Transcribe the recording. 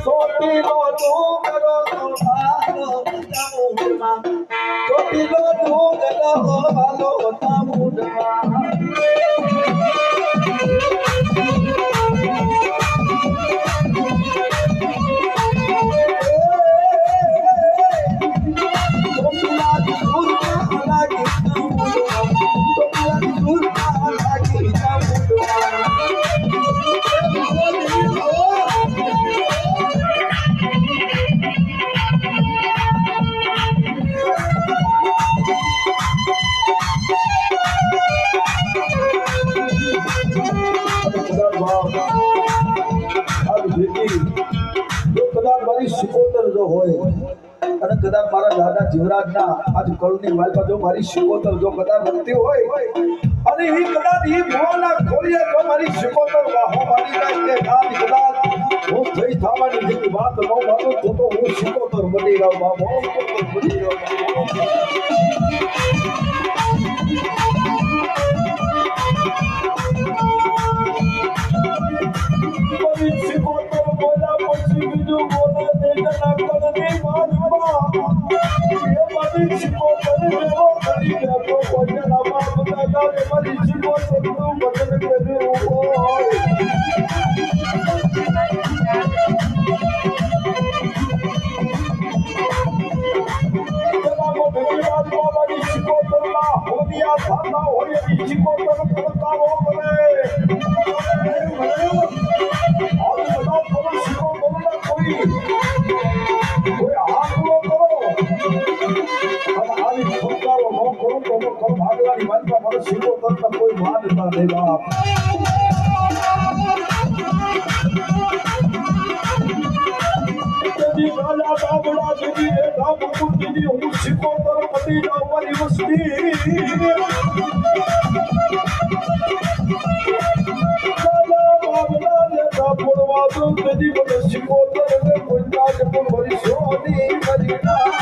ચોટીલો ડુંગરો ભાલો ચામુંડમાં ચોટીલો ડુંગરો ભાલો ચામુંડમાં અને કદાચ મારા દાદા જીવરાજના આજ કળની વાલમાં જો મારી શિકોતર જો કદાચ બનતી હોય અને એ કદાચ એ મોના ખોલીએ જો મારી શિકોતર વાહો મારી જાય કે નાદ કદાચ હું થઈ થવાની જેવી વાત ન માનું તો હું શિકોતર બની રહ્યો બાબો બની રહ્યો શિકોતર બોલા પછી બીજું બોલા દેખના કળની વાલમાં મારી શિકોતર જેવો કરી બેઠો કોઈના બાપ દાદા મારી શિકોતરનું વચન કર્યું હોય થતા હોય એની શિકોતર પડકારો કરે કોઈ હાથલો કરો અને આવી પડકારો ન કરો તો ભાગવાની વાતમાં મને શિકોતર કોઈ માનતા નહીં બાપ રાજા બાબડા દેવી હે રામ કુંડી હું શિકોતર પતિ જાઉં મારી વસ્તી રાજા બાબડા ને રાપોડવા દો દેવી મને શિકોતર ને કોઈના કે પણ મારી સોની કરી ના